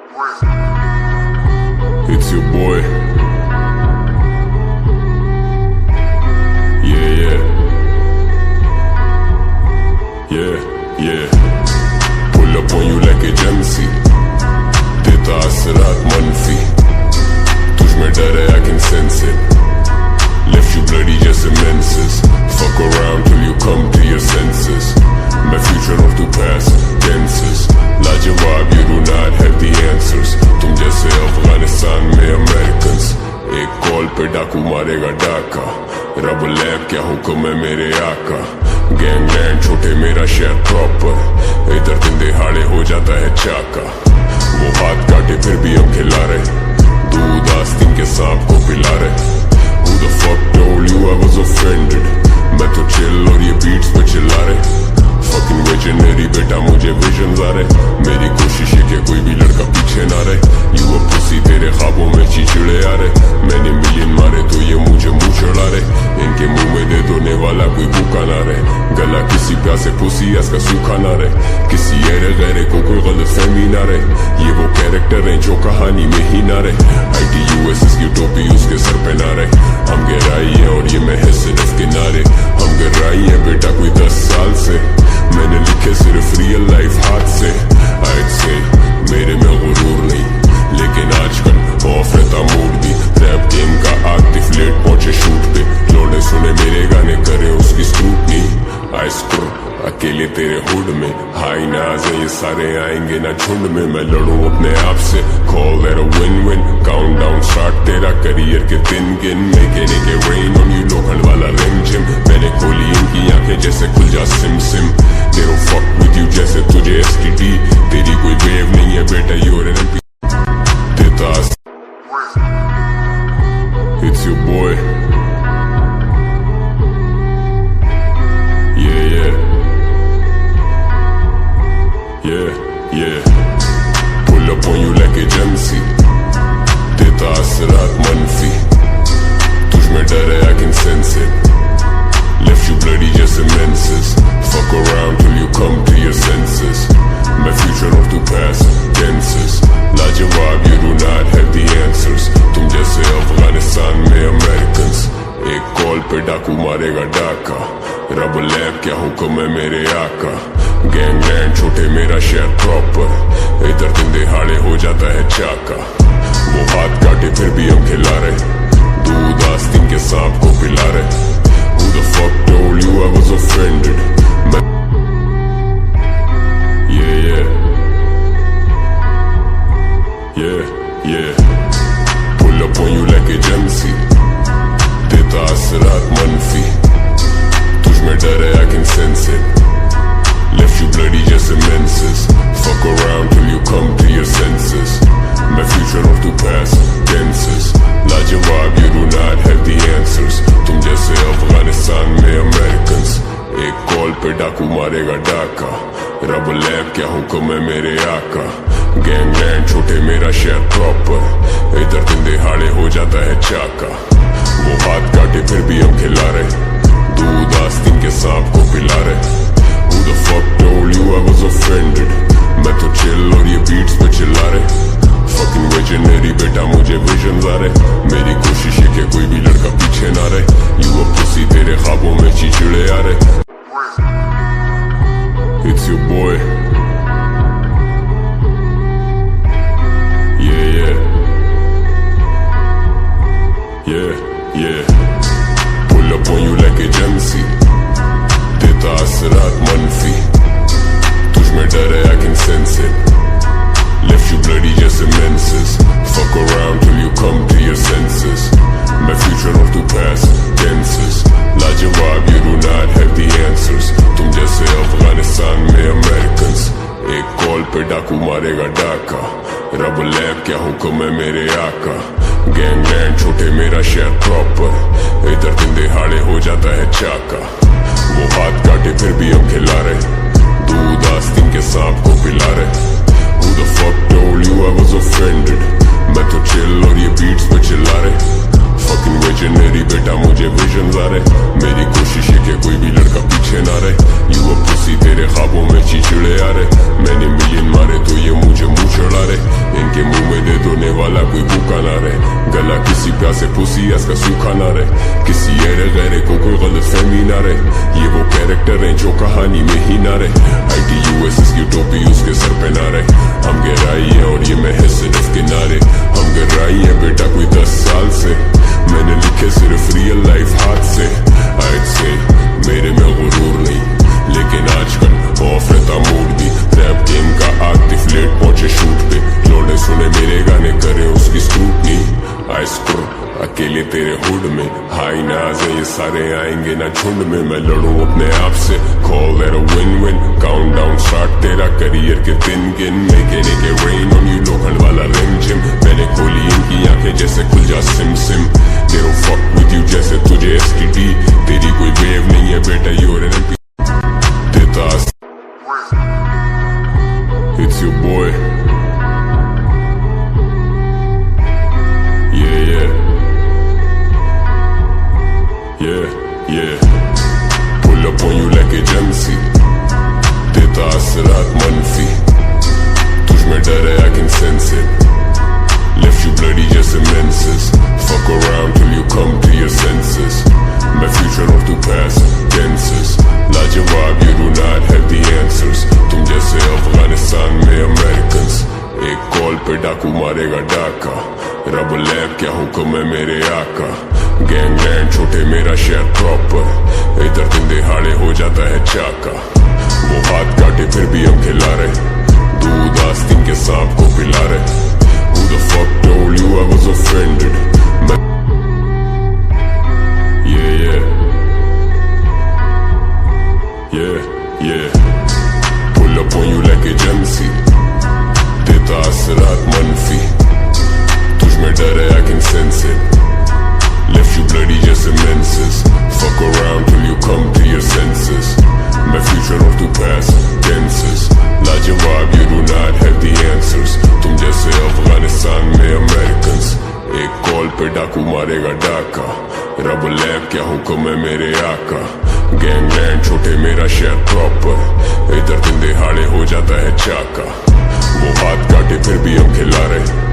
It's your boy. Yeah. Pull up on you like agency. देता असरात मनफी. तुझ में डर है, I can sense it. Left you bloody just menses. Fuck around till you come to your senses. My future of the past tenses. लाजवाब, you do not have the answers. तुम जैसे अफगानिस्तान में अमेरिकन्स. एक कॉल पे डाकू मारेगा डाका. रब लैब क्या हुक्म है मेरे आका. गैंगलैंड छोटे मेरा शहर प्रॉपर. इधर दिन दिहाड़े हो जाता है चाका. वो हाथ काटे फिर भी हम खिला रहे. दूध आस्तीन के सांप को पिला रहे. Who the fuck told you I was offended? मैं तो चिल और ये बीट्स पे चिल्ला रहे. Fucking visionary बेटा मुझे विजन्स आ रहे. मेरी कोशिश है कि कोई भी लड़का पीछे ना रहे. You a pussy तेरे ख्वाबों में चिड़चिड़े आ रहे. मैंने मिलियन मारे तो ये मुझे मुंह चढ़ा रहे. इनके मुंह में दे दोने वाला कोई भूखा ना रहे. गला किसी प्यासे पुसी इसका सूखा ना रहे. किसी ऐरे गैरे को कोई गलत फहमी ना रहे. ये वो कैरेक्टर हैं जो कहानी में ही ना रहे. ITUSS की टोपी उसके सर पे ना रहे. हम गहराई है और ये मैं है सिर्फ किनारे. हम गहराई है बेटा कोई 10 साल से. मैंने लिखे सिर्फ रियल लाइफ हाथ से. I'd say मेरे में गुरूर नहीं, लेकिन आजकल ऑफ रहता मूड भी. रैप गेम का आतिफ लेट पहुंचे शूट पे. लोडे सुने मेरे गाने करे उसकी स्क्रूटनी. आई स्क्रू अकेले तेरे हुड में. हाई नाज है ये सारे आएंगे ना झुंड में. मैं लड़ूं अपने आप से. Call that a win win. Count down start तेरा करियर के दिन गिन. मेकेने के रेन ऑन यू लोखंड वाला रिम जिम. मैंने खोली इनकी आंखें जैसे खुल जा SIM SIM. They don't fuck with you जैसे तुझे STD. तेरी कोई वेव नहीं है बेटा, you're an MP. देता It's your boy. Yeah. Pull up on you like agency. देता असरात मनफी. तुझ में डर है, I can sense it. Left you bloody just menses. Fuck around till you come to your senses. My future of the past tenses. लाजवाब, you do not have the answers. तुम जैसे अफगानिस्तान में अमेरिकन्स. एक कॉल पे डाकू मारेगा डाका. रब लैब क्या हुक्म है मेरे आका. गैंगलैंड छोटे मेरा शहर प्रॉपर. इधर दिन दिहाड़े हो जाता है चाका. वो हाथ काटे फिर भी हम खिला रहे. दूध आस्तीन के सांप को पिला रहे. Who the fuck told you I was offended? Yeah. Pull up on you like agency. देता असरात मनफी. तुझ में डर है, I can sense it. Left you bloody just menses. Fuck around till you come to your senses. My future of the past tenses. लाजवाब, you do not have the answers. तुम जैसे अफगानिस्तान में अमेरिकन्स. एक कॉल पे डाकू मारेगा डाका. रब लैब क्या हुक्म है मेरे आका. गैंगलैंड छोटे मेरा शहर प्रॉपर. इधर दिन दिहाड़े हो जाता है चाका. वो हाथ काटे फिर भी हम खिला रहे. दूध आस्तीन के सांप को पिला रहे. Who the fuck told you I was offended? मैं तो चिल और ये बीट्स पे चिल्ला रहे. Fucking visionary बेटा मुझे विजन्स आ रहे. मेरी कोशिश है कि कोई भी लड़का पीछे ना रहे. You a pussy तेरे ख्वाबों में चिड़चिड़े आ रहे. It's your boy. Yeah. Pull up on you like agency. देता असरात मनफी. तुझ में डर है, I can sense it. Left you bloody just menses. Fuck around till you come to your senses. My future of the past tenses. लाजवाब, you do not have the answers. तुम जैसे अफगानिस्तान में अमेरिकन्स. एक कॉल पे डाकू मारेगा डाका. रब लैब क्या हुक्म है मेरे आका. गैंगलैंड छोटे मेरा शहर प्रॉपर. इधर दिन दिहाड़े हो जाता है चाका. वो हाथ काटे फिर भी हम खिला रहे. दूध आस्तीन के सांप को पिला रहे. Who the fuck told you I was offended? मैं तो चिल और ये बीट्स पे चिल्ला रहे. Fucking visionary बेटा मुझे विजन्स आ रहे. मेरी कोशिश है कि कोई भी लड़का पीछे ना रहे. You a pussy तेरे ख्वाबों में चिड़चिड़े आ रहे. मैंने मिलियन मारे तो ये मुझे मुंह चढ़ा रहे। इनके मुंह में दे दोने वाला कोई भूखा ना रहे, गला किसी प्यासे पुसी इसका सूखा ना रहे, किसी एरे गहरे को कोई गलत फहमी ना रहे। ये वो कैरेक्टर हैं जो कहानी में ही ना रहे। ITUS की टोपी उसके सर पे ना रहे। हम गहराई है और ये मैं है सिर्फ किनारे। हम गहराई है बेटा कोई 10 साल से, मैंने लिखे सिर्फ रियल लाइफ हाथ से। I'd say मेरे में गुरूर नहीं, लेकिन आजकल ऑफ रहता मूड भी। रैप गेम का आतिफ लेट पहुंचे शूट पे, लोडे सुने मेरे गाने करे उसकी स्क्रूटनी। आई स्क्रू अकेले तेरे हुड में, हाई नाज है ये सारे आएंगे ना झुंड में। मैं लड़ूं अपने आप से, call that a win win. Count down start तेरा करियर के दिन गिन, मेकेने के रेन ऑन यू लोखंड वाला रिम जिम। मैंने खोली इनकी आंखें जैसे खुल जा SIM SIM. They don't fuck with you जैसे तुझे STD। तेरी कोई वेव नहीं है बेटा, यूर एन MP। देता it's your boy, yeah, pull up on you like agency, देता असरात मनफी, तुझ में डर है I can sense it, left you bloody just immenses, fuck around till you come to your senses, मैं future और तू past tenses, लाजवाब you do not have the answers, तुम जैसे अफगानिस्तान में Americans, एक कॉल पे डाकू मारेगा डाका, रब लैब क्या हुक्म है मेरे आका, गैंगलैंड छोटे मेरा शहर प्रॉपर, इधर दिन दिहाड़े हो जाता है चाका, वो हाथ काटे फिर भी हम खिला रहे, दूध आस्तीन के सांप को पिला रहे, who the fuck told you I was offended, yeah, pull up on you like agency, देता असरात मनफी, तुझ में डर है I can sense it, left you bloody just immenses, fuck around till you come to your senses, मैं future और तू past tenses, लाजवाब you do not have the answers, तुम जैसे अफगानिस्तान में Americans, एक कॉल पे डाकू मारेगा डाका, रब लैब क्या हुक्म है मेरे आका, गैंगलैंड छोटे मेरा शहर प्रॉपर, इधर दिन दिहाड़े हो जाता है चाका, वो हाथ काटे फिर भी हम खिला रहे,